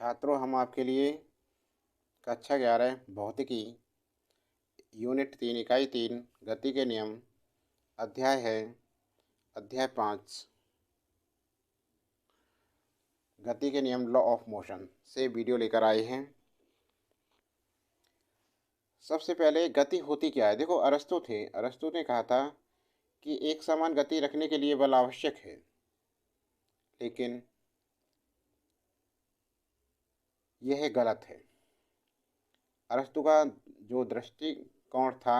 छात्रों, हम आपके लिए कक्षा 11 भौतिकी यूनिट 3 इकाई 3 गति के नियम अध्याय 5 गति के नियम लॉ ऑफ मोशन से वीडियो लेकर आए हैं। सबसे पहले गति होती क्या है। देखो, अरस्तु ने कहा था कि एक समान गति रखने के लिए बल आवश्यक है, लेकिन यह गलत है। अरस्तु का जो दृष्टिकोण था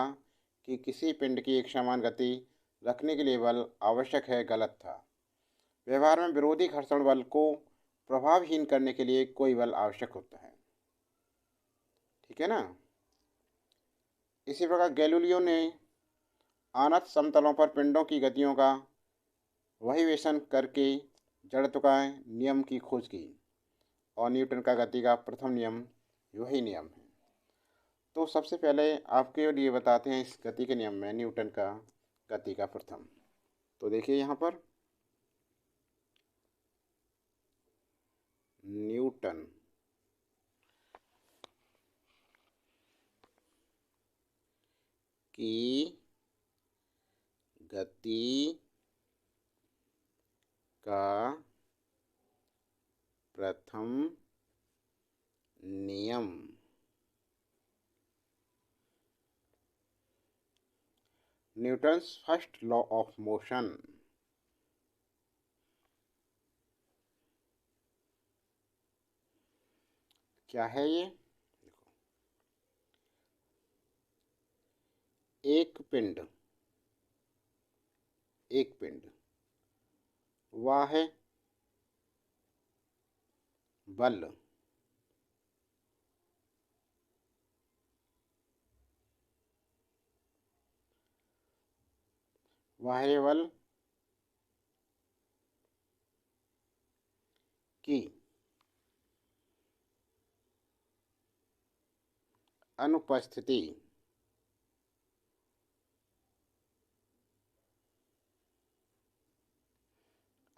कि किसी पिंड की एक समान गति रखने के लिए बल आवश्यक है, गलत था। व्यवहार में विरोधी घर्षण बल को प्रभावहीन करने के लिए कोई बल आवश्यक होता है, ठीक है ना। इसी प्रकार गैलीलियो ने अनंत समतलों पर पिंडों की गतियों का वहीवेशन करके जड़त्व का नियम की खोज की, और न्यूटन का गति का प्रथम नियम वही नियम है। तो सबसे पहले आपके लिए बताते हैं इस गति के नियम में न्यूटन का गति का प्रथम। तो देखिए यहाँ पर न्यूटन की गति का प्रथम नियम Newton's first law of motion. क्या है ये? एक पिंड वह बल की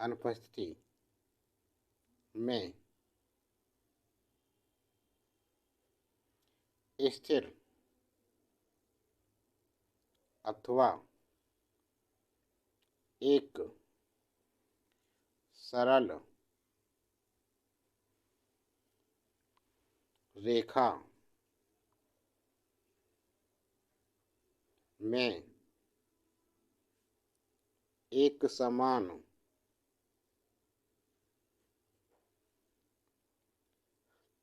अनुपस्थिति में स्थिर अथवा एक सरल रेखा में एक समान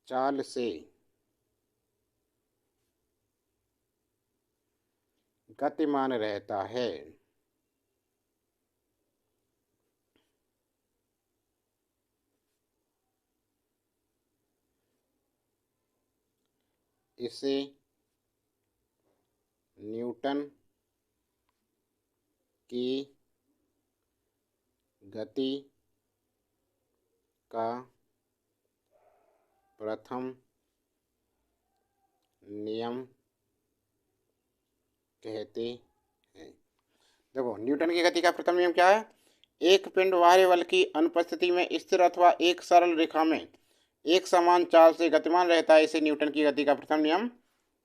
चाल से गतिमान रहता है। इसे न्यूटन की गति का प्रथम नियम कहते हैं। देखो, न्यूटन की गति का प्रथम नियम क्या है? एक पिंड बाह्य बल की अनुपस्थिति में स्थिर अथवा एक सरल रेखा में एक समान चाल से गतिमान रहता है। इसे न्यूटन की गति का प्रथम नियम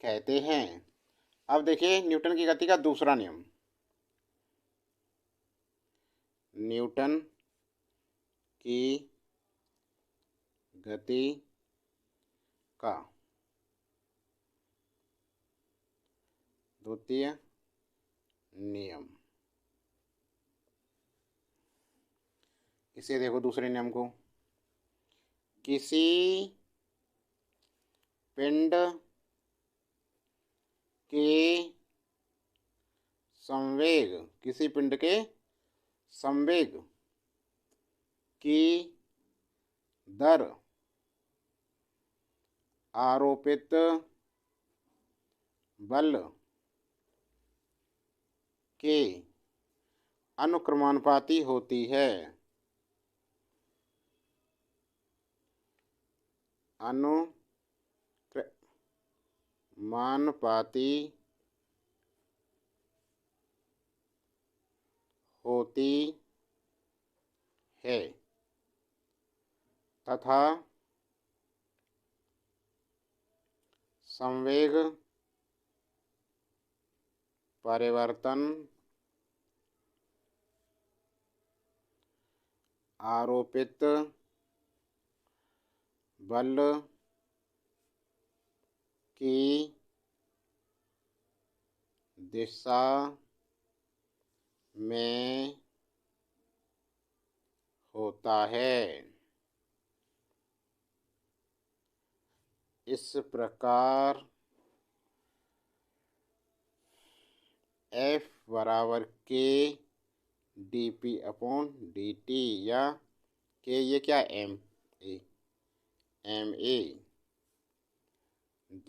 कहते हैं। अब देखिए न्यूटन की गति का दूसरा नियम। न्यूटन की गति का द्वितीय नियम। इसे देखो दूसरे नियम को। किसी पिंड के संवेग की दर आरोपित बल के अनुक्रमानुपाती होती है। अनुक्रमानुपाती होती है तथा संवेग परिवर्तन आरोपित बल की दिशा में होता है। इस प्रकार F बराबर के dP/dt या के ये क्या एम ए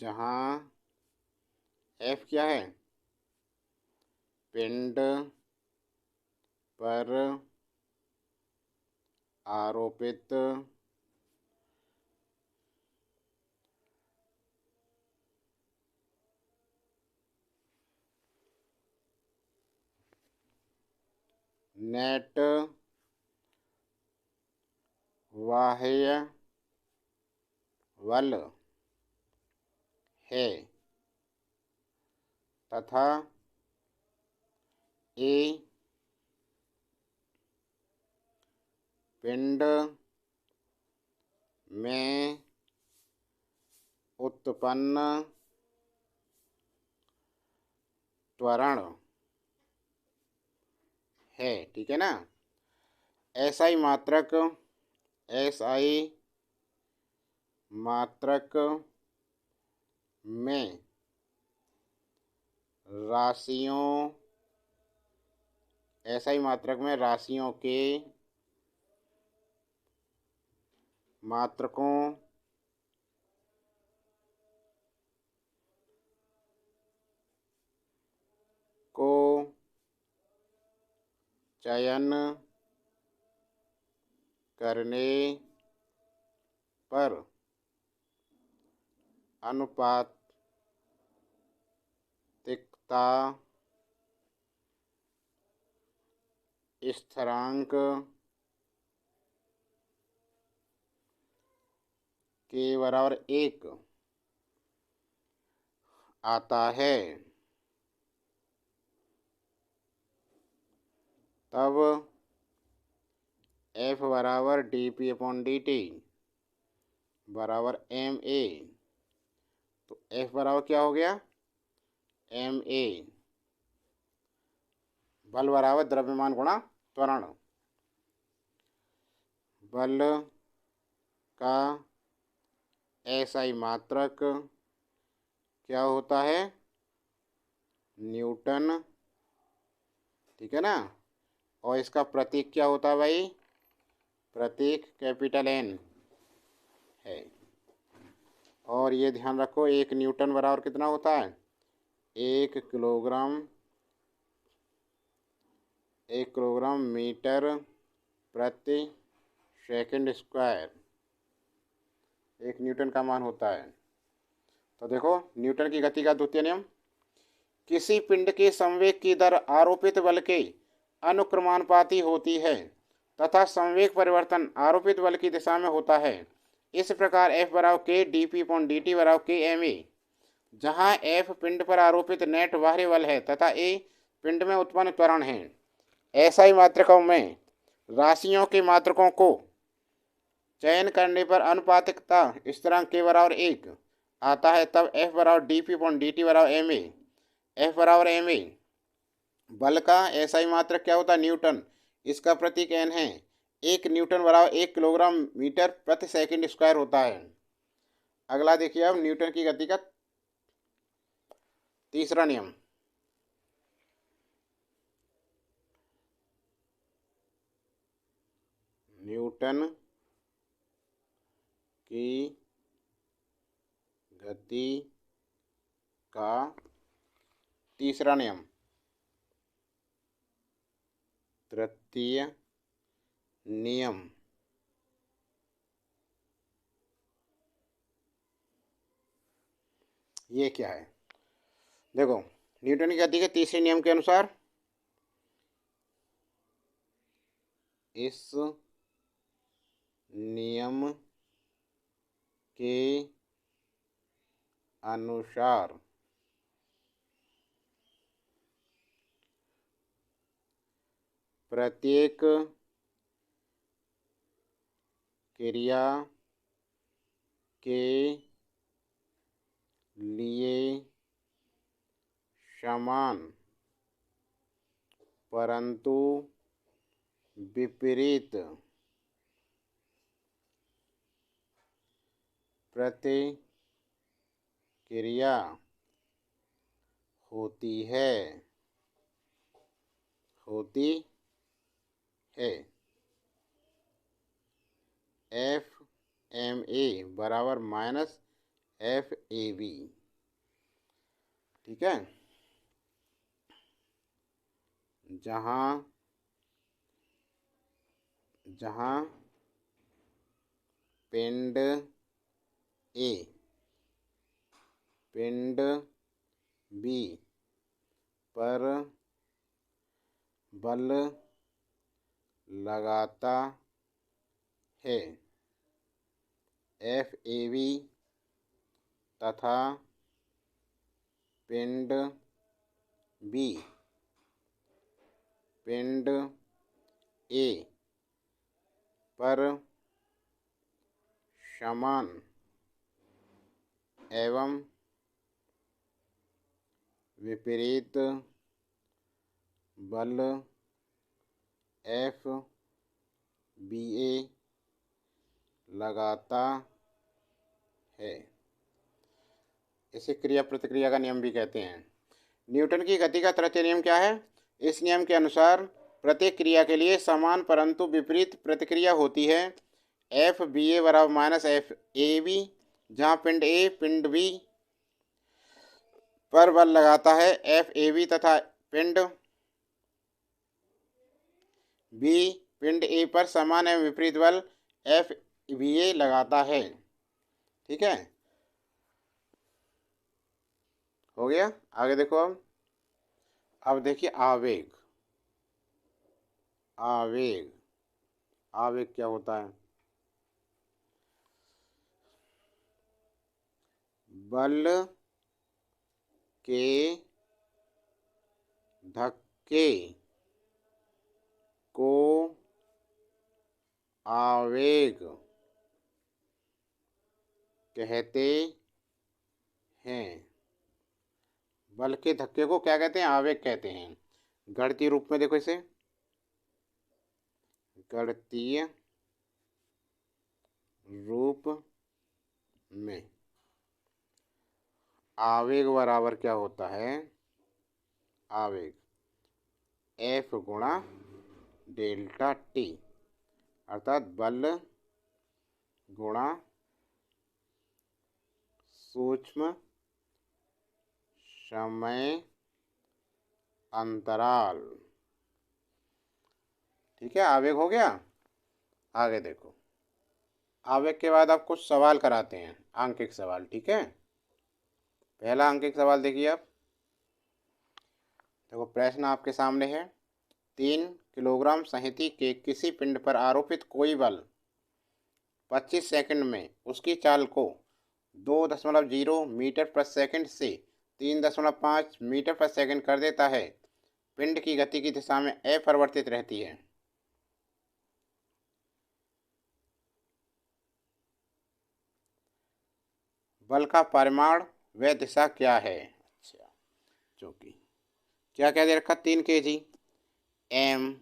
जहाँ F क्या है, पिंड पर आरोपित नेट बाह्य बल है तथा ए पिंड में उत्पन्न त्वरण है। ठीक है ना। एसआई मात्रक में राशियों के मात्रकों को चयन करने पर अनुपातिकता स्थिरांक के बराबर 1 आता है। तब F बराबर dP/dt बराबर ma। तो F बराबर क्या हो गया, ma बल बराबर द्रव्यमान गुणा त्वरण। बल का एसआई मात्रक क्या होता है, न्यूटन। ठीक है ना। और इसका प्रतीक क्या होता है भाई, प्रतीक कैपिटल N है। और ये ध्यान रखो 1 न्यूटन बराबर कितना होता है, 1 किलोग्राम मीटर प्रति सेकंड स्क्वायर 1 न्यूटन का मान होता है। तो देखो न्यूटन की गति का द्वितीय नियम, किसी पिंड के संवेग की दर आरोपित बल के अनुक्रमानुपाती होती है तथा संवेग परिवर्तन आरोपित बल की दिशा में होता है। इस प्रकार F बराबर के dP/dt बराबर के ma, जहाँ F पिंड पर आरोपित नेट बाहरी बल है तथा A पिंड में उत्पन्न त्वरण है। एसआई मात्रकों में राशियों के मात्रकों को चयन करने पर अनुपातिकता स्थिरांक के बराबर 1 आता है। तब F बराबर dP/dt बराबर ma। F बराबर ma बल का एसआई मात्रक क्या होता है, न्यूटन। इसका प्रतीक N है। 1 न्यूटन बराबर 1 किलोग्राम मीटर प्रति सेकंड स्क्वायर होता है। अगला देखिए अब न्यूटन की गति का तीसरा नियम, न्यूटन की गति का तीसरा नियम, तृतीय नियम। ये क्या है, देखो न्यूटन की गति के तीसरे नियम के अनुसार इस नियम के अनुसार प्रत्येक क्रिया के लिए समान परंतु विपरीत प्रतिक्रिया होती है FMA बराबर माइनस FAB। ठीक है, जहाँ पिंड A पिंड B पर बल लगाता है, FAB तथा पिंड B पिंड A पर समान एवं विपरीत बल FBA लगाता है। इसे क्रिया प्रतिक्रिया का नियम भी कहते हैं। न्यूटन की गति का तृतीय नियम क्या है? इस नियम के अनुसार प्रत्येक क्रिया के लिए समान परंतु विपरीत प्रतिक्रिया होती है। FBA बराबर माइनस FAB, जहाँ पिंड A पिंड B पर बल लगाता है, FAB तथा पिंड B पिंड A पर समान एवं विपरीत बल FBA लगाता है। ठीक है, हो गया। आगे देखो, अब देखिए आवेग। आवेग क्या होता है? बल के धक्के को आवेग कहते हैं। बल के धक्के को क्या कहते हैं? आवेग कहते हैं। गणितीय रूप में देखो इसे, गणितीय रूप में आवेग बराबर क्या होता है? आवेग F गुणा डेल्टा T, अर्थात बल गुणा सूक्ष्म समय अंतराल। ठीक है, आवेग हो गया। आगे देखो, आवेग के बाद आप कुछ सवाल कराते हैं, आंकिक सवाल। ठीक है, पहला आंकिक सवाल देखिए आप। देखो प्रश्न आपके सामने है। 3 किलोग्राम संहति के किसी पिंड पर आरोपित कोई बल 25 सेकंड में उसकी चाल को 2.0 मीटर प्रति सेकंड से 3.5 मीटर प्रति सेकंड कर देता है। पिंड की गति की दिशा में अपरिवर्तित रहती है। बल का परिमाण व दिशा क्या है? अच्छा, चूंकि क्या क्या दे रखा? 3 kg। M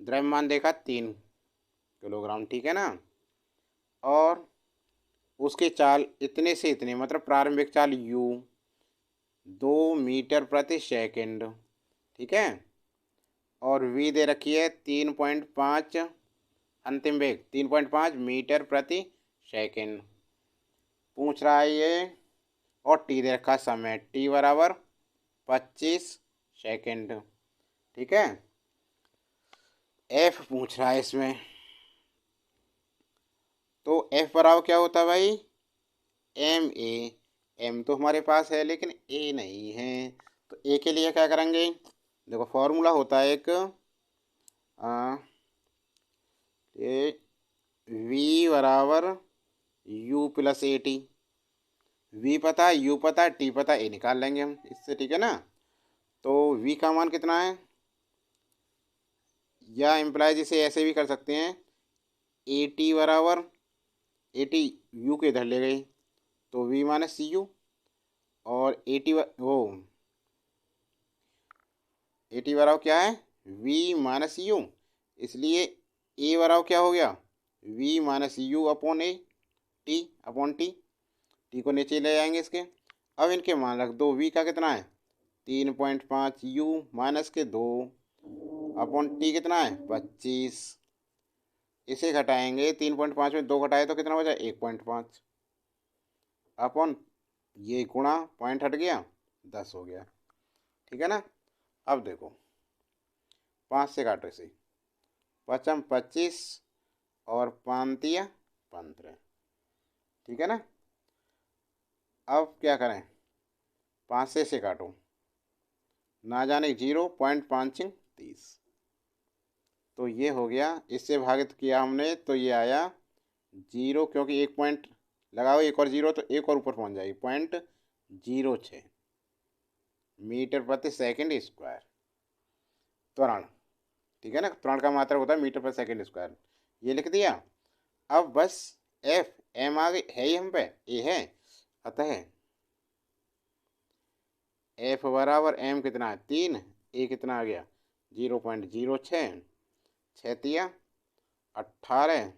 द्रव्यमान देखा 3 किलोग्राम। ठीक है ना, और उसकी चाल इतने से इतने, मतलब प्रारंभिक चाल U 2 मीटर प्रति सेकंड। ठीक है, और V दे रखी है 3.5, अंतिम वेग 3.5 मीटर प्रति सेकंड पूछ रहा है ये। और T दे रखा समय, T बराबर 25 सेकंड। ठीक है, F पूछ रहा है इसमें, तो F बराबर क्या होता है भाई? MA। M तो हमारे पास है लेकिन A नहीं है, तो A के लिए क्या करेंगे? देखो फॉर्मूला होता है एक, V बराबर U प्लस AT। वी पता है, यू पता है, टी पता है, ए निकाल लेंगे हम इससे, ठीक है ना। तो वी का मान कितना है, या इम्प्लाइज इसे ऐसे भी कर सकते हैं, ए टी बराबर, ए टी यू के इधर ले गई तो वी माइनस सी यू, और ए टी वो ए टी बराबर क्या है, वी माइनस यू, इसलिए ए बराबर क्या हो गया, v minus u upon a, t upon t, t को नीचे ले जाएंगे इसके। अब इनके मान रख दो, वी का कितना है 3.5, यू माइनस के 2 अपॉन टी कितना है 25, इसे घटाएंगे, 3.5 में 2 घटाए तो कितना बचा 1.5 अपॉन ये गुणा पॉइंट हट गया 10 हो गया, ठीक है ना। अब देखो 5 से काटो इसे, पचम 25 और 5 15, ठीक है ना। अब क्या करें, 5 से इसे काटो, ना जाने 0.5 30, तो ये हो गया, इससे भागित किया हमने तो ये आया 0, क्योंकि 1 पॉइंट लगाओ, एक और 0 तो एक और ऊपर पहुंच जाएगी, 0.06 मीटर प्रति सेकंड स्क्वायर त्वरण, ठीक है ना। त्वरण का मात्रक होता है मीटर प्रति सेकंड स्क्वायर, ये लिख दिया। अब बस एफ एम आ गई है ही हम पे, ए है, अतः एफ बराबर एम कितना है 3, ए कितना आ गया 0.06, 6×18,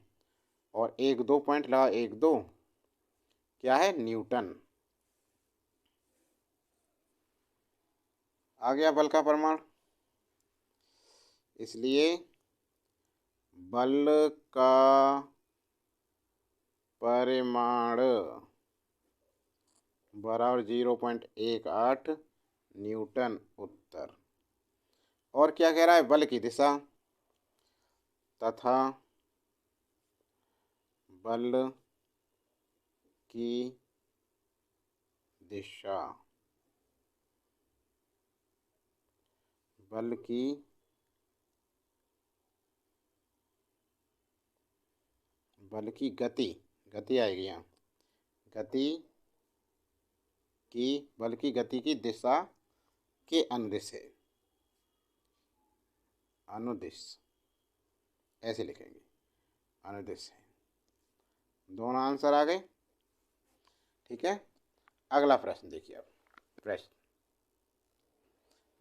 और 1 2 पॉइंट लगा, 1 2 क्या है न्यूटन। आ गया बल का परिमाण, इसलिए बल का परिमाण बराबर 0.18 न्यूटन उत्तर। और क्या कह रहा है, बल की दिशा तथा बल की दिशा, बल की गति, गति आएगी यहाँ, गति की, बल की गति की दिशा के अनुदिश है, अनुदिश ऐसे लिखेंगे, अनुदिश है। दोनों आंसर आ गए, ठीक है। अगला प्रश्न देखिए, अब प्रश्न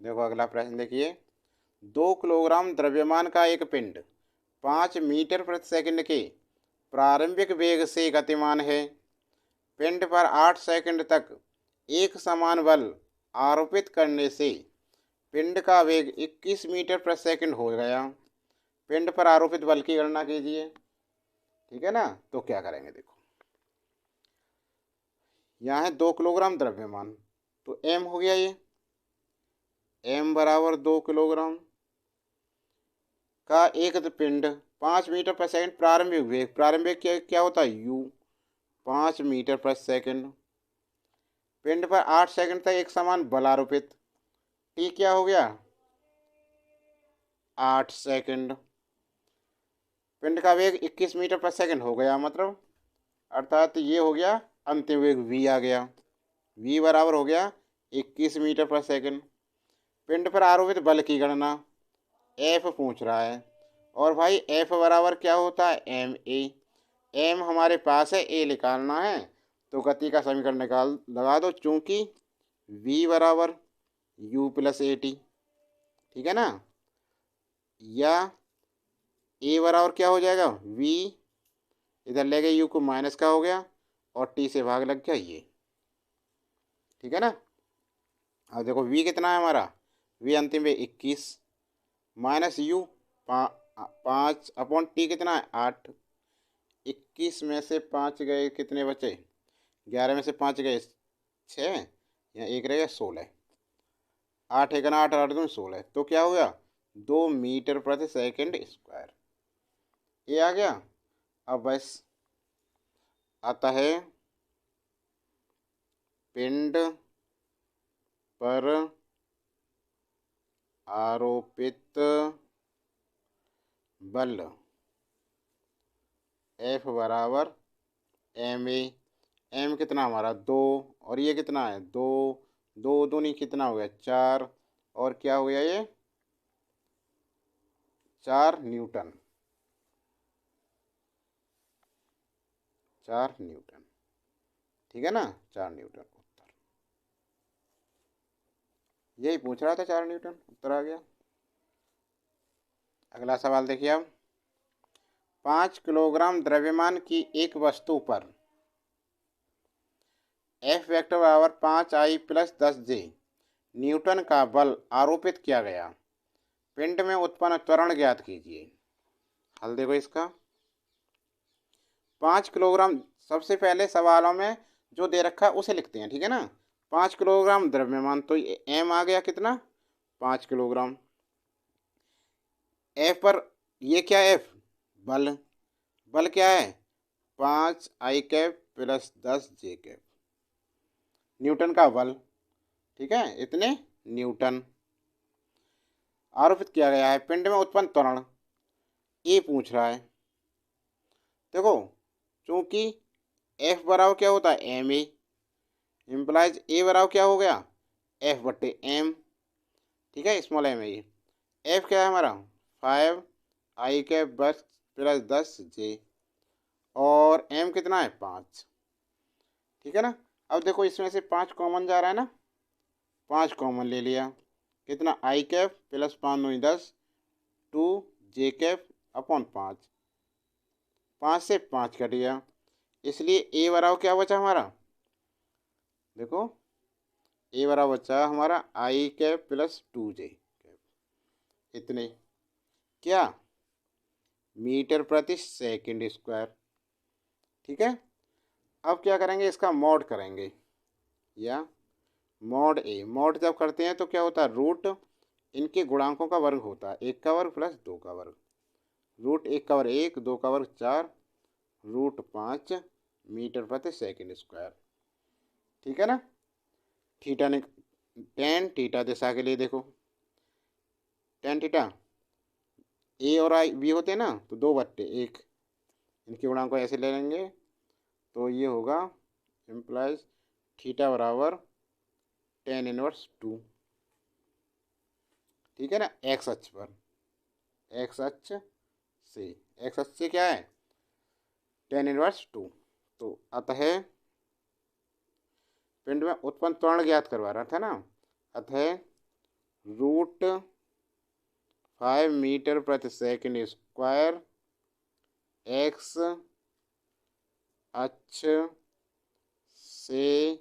देखो, अगला प्रश्न देखिए, 2 किलोग्राम द्रव्यमान का एक पिंड 5 मीटर प्रति सेकंड के प्रारंभिक वेग से गतिमान है। पिंड पर 8 सेकंड तक एक समान बल आरोपित करने से पिंड का वेग 21 मीटर प्रति सेकंड हो गया। पिंड पर आरोपित बल की गणना कीजिए, ठीक है ना। तो क्या करेंगे, देखो यहाँ है 2 किलोग्राम द्रव्यमान, तो एम हो गया, ये एम बराबर 2 किलोग्राम का एक पिंड 5 मीटर प्रति सेकंड प्रारंभिक वेग, प्रारंभिक क्या होता है यू, 5 मीटर प्रति सेकंड, पिंड पर 8 सेकंड तक एक समान बल आरोपित, टी क्या हो गया 8 सेकंड, पिंड का वेग 21 मीटर प्रति सेकंड हो गया, मतलब अर्थात ये हो गया अंतिम वेग वी आ गया, वी बराबर हो गया 21 मीटर प्रति सेकंड। पिंड पर आरोपित बल की गणना एफ पूछ रहा है, और भाई एफ बराबर क्या होता है एम ए, एम हमारे पास है, ए निकालना है, तो गति का समीकरण निकाल लगा दो, चूंकि वी बराबर यू प्लस ए टी, ठीक है ना, या ए बराबर क्या हो जाएगा वी, इधर ले गए यू को माइनस का हो गया और टी से भाग लग गया ये, ठीक है ना। अब देखो वी कितना है हमारा, वी अंतिम में 21 माइनस यू 5 अपॉन टी कितना है 8, 21 में से 5 गए कितने बचे, 11 में से 5 गए 6, यहाँ एक रहेगा 16, 8 1 8 8 2 16, तो क्या हो गया 2 मीटर प्रति सेकंड स्क्वायर, ये आ गया। अब बस आता है पिंड पर आरोपित बल एफ बराबर एम ए, एम कितना हमारा 2, और ये कितना है 2, 2 दूनी कितना हो गया 4, और क्या हो गया ये 4 न्यूटन, 4 न्यूटन, ठीक है ना, 4 न्यूटन उत्तर। यही पूछ रहा था, 4 न्यूटन उत्तर आ गया। अगला सवाल देखिए अब, 5 किलोग्राम द्रव्यमान की एक वस्तु पर एफ वेक्टर बराबर 5I प्लस 10J न्यूटन का बल आरोपित किया गया, पिंड में उत्पन्न त्वरण ज्ञात कीजिए। हल देखो इसका, 5 किलोग्राम, सबसे पहले सवालों में जो दे रखा है उसे लिखते हैं, ठीक है ना। 5 किलोग्राम द्रव्यमान, तो एम आ गया कितना 5 किलोग्राम। एफ पर, ये क्या एफ बल, बल क्या है 5I cap plus 10J cap, Newton का बल, ठीक है, इतने न्यूटन आरोपित किया गया है, पिंड में उत्पन्न त्वरण ये पूछ रहा है। देखो चूंकि एफ बराबर क्या होता है एम ए, इम्प्लाइज ए बराबर क्या हो गया एफ बट्टे एम, ठीक है, स्मॉल एम ए। एफ क्या है हमारा 5I के बस प्लस 10J, और एम कितना है 5, ठीक है ना। अब देखो इसमें से 5 कॉमन जा रहा है ना, 5 कॉमन ले लिया, कितना I cap plus 5 9 10, 2J cap upon 5, 5 से 5 कट गया, इसलिए ए बराबर क्या बचा हमारा, देखो ए बराबर बचा हमारा आई कैप प्लस 2J कैप, इतने क्या मीटर प्रति सेकंड स्क्वायर, ठीक है। अब क्या करेंगे, इसका मॉड करेंगे, या मॉड ए, मॉड जब करते हैं तो क्या होता है रूट इनके गुणांकों का वर्ग होता है, 1 का वर्ग प्लस 2 का वर्ग, रूट 1 का वर्ग 1, 2 का वर्ग 4, रूट 5 मीटर प्रति सेकंड स्क्वायर, ठीक है ना। थीटा ने टेन थीटा दिशा के लिए देखो, टेन थीटा ए और आई बी होते हैं ना, तो 2/1, इनके गुणांक को ऐसे ले लेंगे, तो ये होगा इम्प्लाइज थीटा बराबर टेन इनवर्स 2, ठीक है ना, एक्स अक्ष पर, एक्स अक्ष से, एक्स अक्ष से क्या है टेन इनवर्स 2, तो अतः पिंड में उत्पन्न त्वरण ज्ञात करवा रहा था ना, अतः रूट 5 मीटर प्रति सेकंड स्क्वायर एक्स अक्ष से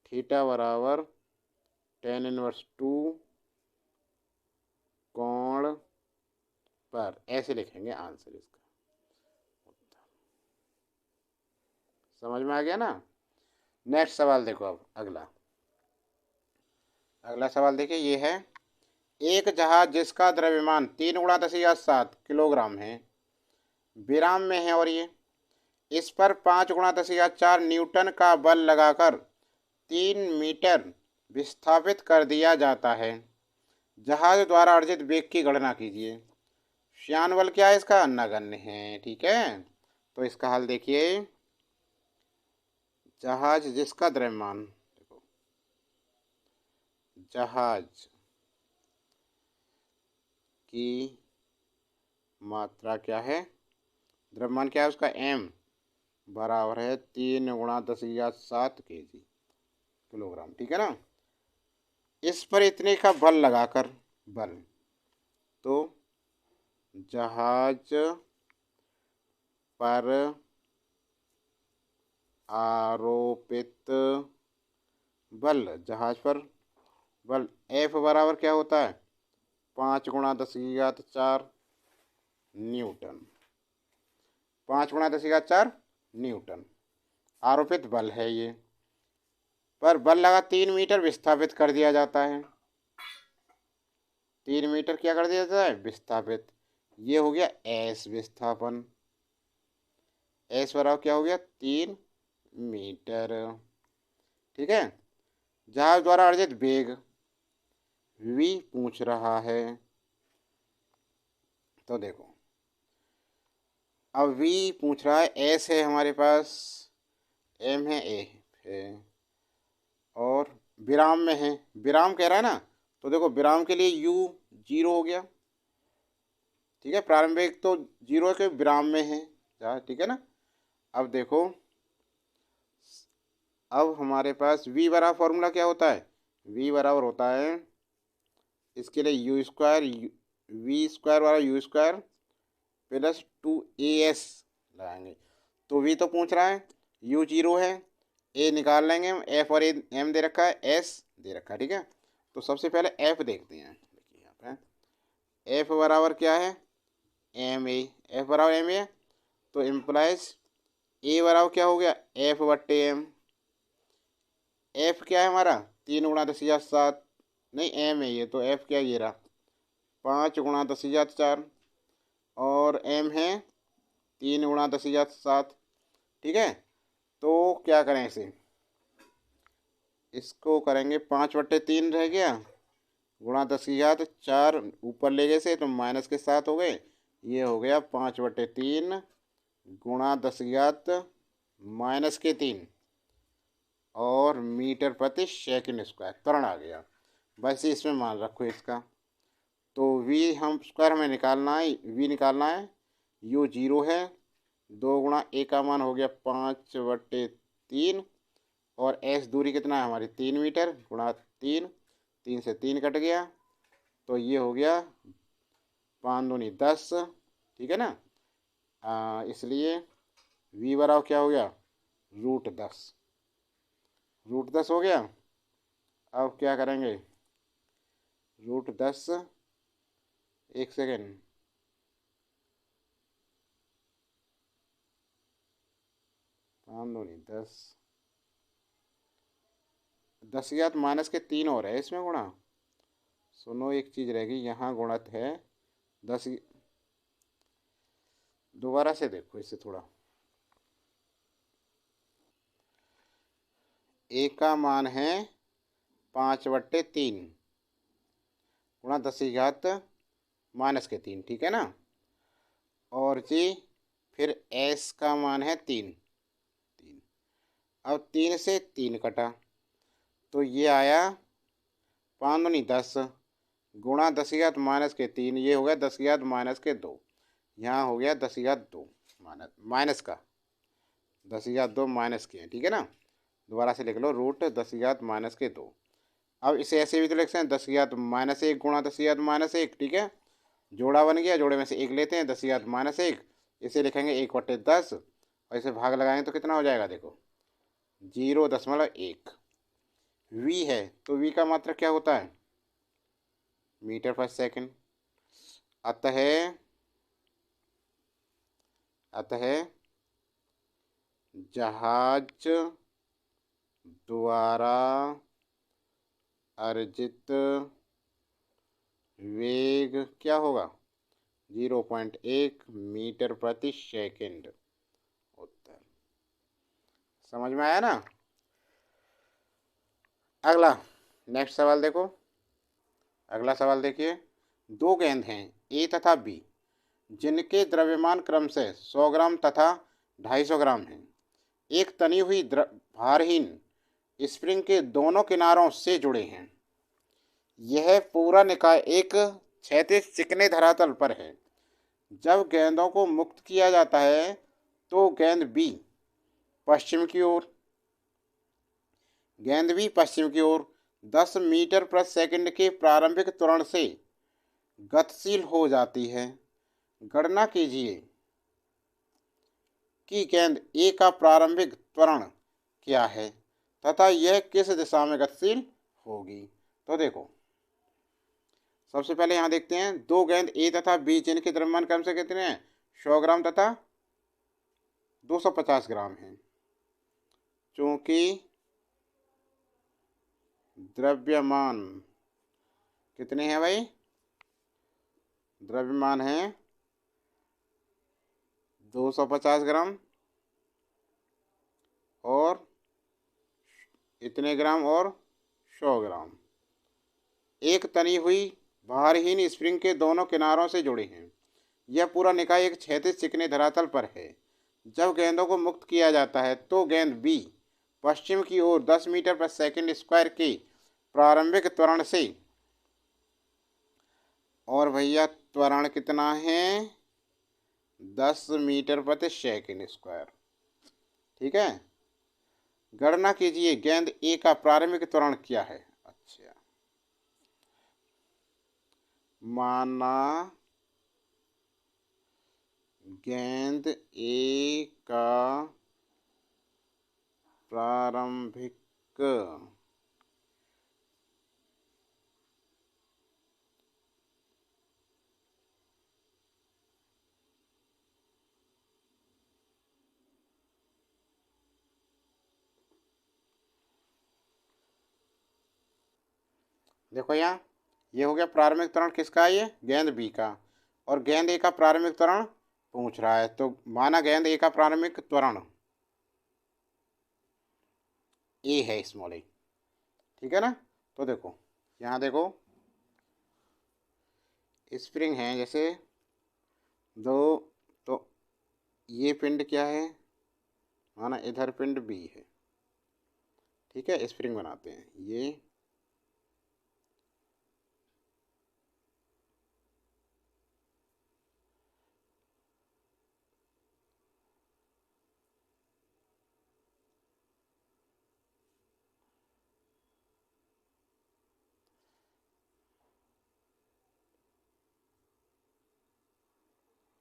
थीटा बराबर टेन इनवर्स 2 कोण पर, ऐसे लिखेंगे आंसर इसका, समझ में आ गया ना। नेक्स्ट सवाल देखो, अब अगला सवाल देखिए, ये है एक जहाज जिसका द्रव्यमान 3 गुणा 10⁷ किलोग्राम है, विराम में है, और ये इस पर 5 गुणा 10⁴ न्यूटन का बल लगाकर 3 मीटर विस्थापित कर दिया जाता है, जहाज द्वारा अर्जित वेग की गणना कीजिए। श्यान बल क्या है इसका नगण्य है, ठीक है। तो इसका हल देखिए, जहाज जिसका द्रव्यमान, देखो जहाज की मात्रा क्या है, द्रव्यमान क्या है उसका एम बराबर है 3 गुणा 10⁷ kg किलोग्राम, ठीक है ना। इस पर इतने का बल लगाकर, बल, तो जहाज पर आरोपित बल, जहाज पर बल एफ बराबर क्या होता है 5 गुणा 10⁴ न्यूटन, 5 गुणा 10⁴ न्यूटन आरोपित बल है ये, पर बल लगा 3 मीटर विस्थापित कर दिया जाता है, 3 मीटर क्या कर दिया जाता है विस्थापित, ये हो गया एस विस्थापन, एस बराबर क्या हो गया 3 मीटर, ठीक है। जहाज द्वारा अर्जित वेग वी पूछ रहा है, तो देखो अब वी पूछ रहा है, एस है हमारे पास एम है, ए है, और विराम में है, विराम कह रहा है ना, तो देखो विराम के लिए यू 0 हो गया, ठीक है। प्रारंभिक तो 0 के विराम में है, ठीक है ना। अब देखो, अब हमारे पास v बराबर फॉर्मूला क्या होता है, v बराबर होता है इसके लिए यू स्क्वायर, वी स्क्वायर वाला यू स्क्वायर प्लस 2as लगाएंगे। तो v तो पूछ रहा है, u 0 है, a निकाल लेंगे हम, f और m दे रखा है, s दे रखा है, ठीक है। तो सबसे पहले f देखते हैं, देखिए यहाँ पे f बराबर क्या है, एम ए, f बराबर एम ए, तो इम्प्लाइज a बराबर क्या हो गया, f बट्टे एम। f क्या है हमारा, 3 × 10⁻⁷, नहीं m है ये, तो f क्या ये रहा 5 × 10⁻⁴, और m है 3 × 10⁻⁷, ठीक है। तो क्या करें इसे, इसको करेंगे 5/3 रह गया, ×10⁻⁴, ऊपर ले गए से तो माइनस के 7 हो गए, ये हो गया 5/3 × 10⁻⁻3 और मीटर प्रति सेकंड स्क्वायर त्वरण आ गया। बस इसमें मान रखो इसका, तो v हम स्क्वायर हमें निकालना है, v निकालना है, u 0 है, 2 × a का मान हो गया 5/3, और s दूरी कितना है हमारी 3 मीटर, ×3, 3 से 3 कट गया, तो ये हो गया 5 दूनी 10, ठीक है ना। इसलिए v बराबर क्या हो गया, √10, √10 हो गया। अब क्या करेंगे, √10, एक सेकेंड, 5 दूनी 10, 10⁻⁻3 और है इसमें गुणा, सुनो एक चीज़ रहेगी, यहाँ गुणत है 10, दोबारा से देखो इससे थोड़ा, a का मान है 5/3 गुणा 10⁻⁻3, ठीक है ना। और जी फिर s का मान है 3, अब 3 से 3 कटा, तो ये आया 5 दूनी 10 गुणा 10⁻⁻3, ये हो गया 10⁻⁻2, यहाँ हो गया 10⁻2 माइनस का 10⁻2 माइनस के, ठीक है ना। दोबारा से लिख लो, √10⁻2। अब इसे ऐसे भी तो लिख सकते हैं, 10⁻1 गुणा 10⁻1, ठीक है। जोड़ा बन गया, जोड़े में से 1 लेते हैं, 10⁻1, इसे लिखेंगे 1/10, और इसे भाग लगाएंगे तो कितना हो जाएगा, देखो 0.1। v है तो v का मात्रक क्या होता है, मीटर पर सेकंड। अतः जहाज द्वारा अर्जित वेग क्या होगा, 0.1 मीटर प्रति सेकंड। उत्तर समझ में आया ना। अगला नेक्स्ट सवाल देखो, अगला सवाल देखिए, 2 गेंद हैं ए तथा बी, जिनके द्रव्यमान क्रमशः 100 ग्राम तथा 250 ग्राम हैं। एक तनी हुई भारहीन स्प्रिंग के दोनों किनारों से जुड़े हैं। यह पूरा निकाय एक क्षैतिज चिकने धरातल पर है। जब गेंदों को मुक्त किया जाता है तो गेंद बी पश्चिम की ओर, गेंद भी पश्चिम की ओर 10 मीटर प्रति सेकंड के प्रारंभिक त्वरण से गतिशील हो जाती है। गणना कीजिए कि गेंद ए का प्रारंभिक त्वरण क्या है तथा यह किस दिशा में गतिशील होगी। तो देखो, सबसे पहले यहाँ देखते हैं, 2 गेंद ए तथा बी जिनके द्रव्यमान क्रम से कितने हैं, 100 ग्राम तथा 250 ग्राम हैं। चूंकि द्रव्यमान कितने हैं भाई, द्रव्यमान है 250 ग्राम और इतने ग्राम और 100 ग्राम, एक तनी हुई भारहीन स्प्रिंग के दोनों किनारों से जुड़े हैं। यह पूरा निकाय एक क्षैतिज चिकने धरातल पर है। जब गेंदों को मुक्त किया जाता है तो गेंद बी पश्चिम की ओर 10 मीटर प्रति सेकंड स्क्वायर के प्रारंभिक त्वरण से, और भैया त्वरण कितना है 10 मीटर प्रति सेकंड स्क्वायर, ठीक है। गणना कीजिए गेंद ए का प्रारंभिक त्वरण क्या है। अच्छा, माना गेंद ए का प्रारंभिक देखो यहाँ ये हो गया प्रारंभिक त्वरण किसका है, ये गेंद बी का, और गेंद ए का प्रारंभिक त्वरण पूछ रहा है, तो माना गेंद ए का प्रारंभिक त्वरण ए है, स्मॉल ए, ठीक है ना। तो देखो यहाँ देखो स्प्रिंग है जैसे दो, तो ये पिंड क्या है, माना इधर पिंड बी है, ठीक है। स्प्रिंग बनाते हैं,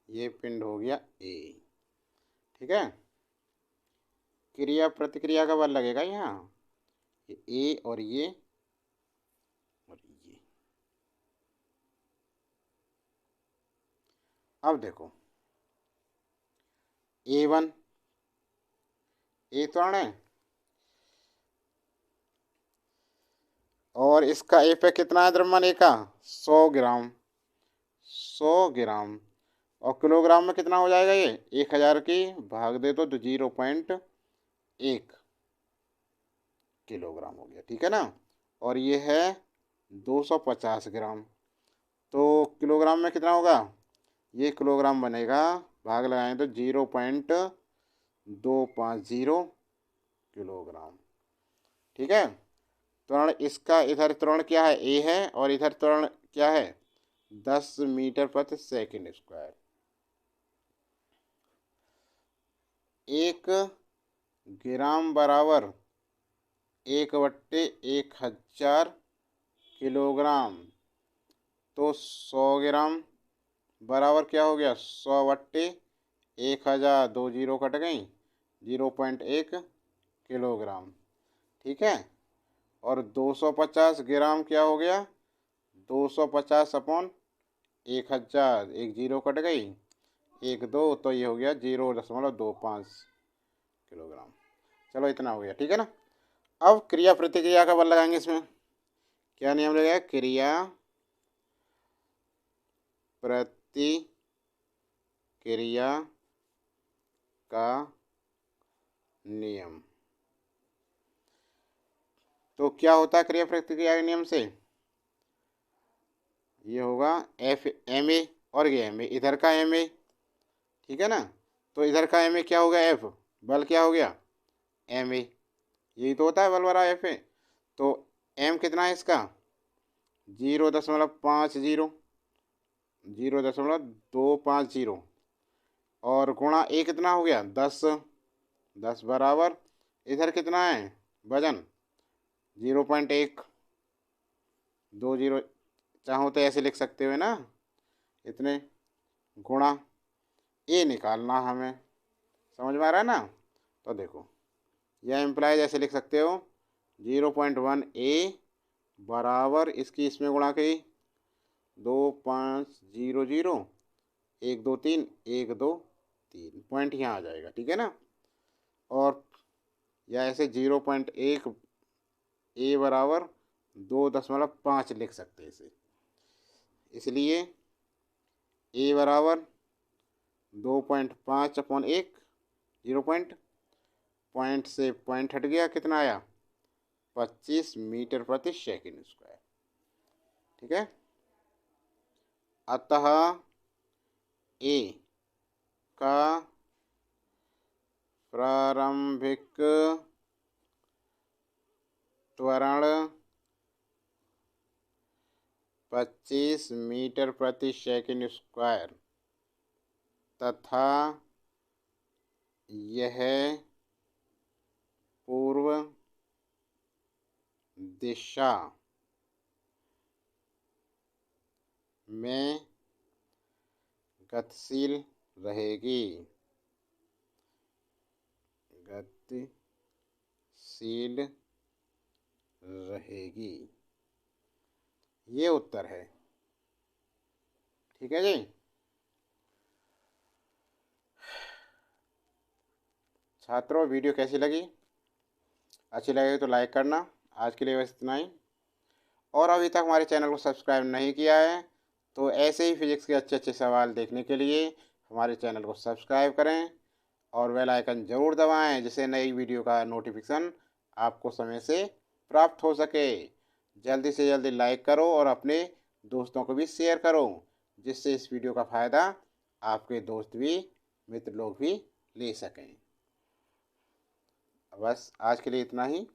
ये पिंड हो गया ए, ठीक है। क्रिया प्रतिक्रिया का बल लगेगा यहाँ, ये ए और ये और ये। अब देखो A1 ए त्वरण है, और इसका ए पे कितना है द्रव्यमान ए का 100 ग्राम, 100 ग्राम, और किलोग्राम में कितना हो जाएगा, ये 1000 की भाग दे तो 0.1 किलोग्राम हो गया, ठीक है ना। और ये है 250 ग्राम, तो किलोग्राम में कितना होगा, ये किलोग्राम बनेगा, भाग लगाएं तो 0.250 किलोग्राम, ठीक है। त्वरण इसका इधर त्वरण क्या है ए है, और इधर त्वरण क्या है 10 मीटर प्रति सेकंड स्क्वायर। 1 ग्राम बराबर 1/1000 किलोग्राम, तो 100 ग्राम बराबर क्या हो गया 100/1000, 2 जीरो कट गई, 0.1 किलोग्राम, ठीक है। और 250 ग्राम क्या हो गया 250/1000, 1 जीरो कट गई, 1 2, तो ये हो गया 0.25 किलोग्राम। चलो इतना हो गया, ठीक है ना। अब क्रिया प्रतिक्रिया का बल लगाएंगे, इसमें क्या नियम लगेगा, क्रिया प्रतिक्रिया का नियम। तो क्या होता है क्रिया प्रतिक्रिया के नियम से, ये होगा एफ एम ए, और ये एम ए, इधर का एम ए, ठीक है ना। तो इधर का एम ए क्या हो गया एफ, बल क्या हो गया एम ए, यही तो होता है बल बराबर एफ ए। तो एम कितना है इसका 0.50, 0.250, और गुणा ए कितना हो गया 10, 10 बराबर इधर कितना है वजन 0.1, 2 जीरो, चाहो तो ऐसे लिख सकते हो ना, इतने गुणा ए निकालना हमें, समझ में आ रहा है ना। तो देखो यह इम्प्लाइज ऐसे लिख सकते हो 0.1 ए बराबर इसकी इसमें गुणा की 2500, 1 2 3, 1 2 3 पॉइंट यहाँ आ जाएगा, ठीक है ना। और या ऐसे 0.1 ए बराबर 2.5 लिख सकते हैं इसे, इसलिए ए बराबर 2.5/1, 0 पॉइंट से पॉइंट हट गया, कितना आया 25 मीटर प्रति सेकंड स्क्वायर, ठीक है। अतः ए का प्रारंभिक त्वरण 25 मीटर प्रति सेकंड स्क्वायर तथा यह पूर्व दिशा में गतिशील रहेगी। ये उत्तर है। ठीक है जी। छात्रों, वीडियो कैसी लगी? अच्छी लगे तो लाइक करना। आज के लिए बस इतना ही। और अभी तक हमारे चैनल को सब्सक्राइब नहीं किया है तो ऐसे ही फिजिक्स के अच्छे अच्छे सवाल देखने के लिए हमारे चैनल को सब्सक्राइब करें और बेल आइकन ज़रूर दबाएं, जिससे नई वीडियो का नोटिफिकेशन आपको समय से प्राप्त हो सके। जल्दी से जल्दी लाइक करो और अपने दोस्तों को भी शेयर करो, जिससे इस वीडियो का फ़ायदा आपके दोस्त भी, मित्र लोग भी ले सकें। बस आज के लिए इतना ही।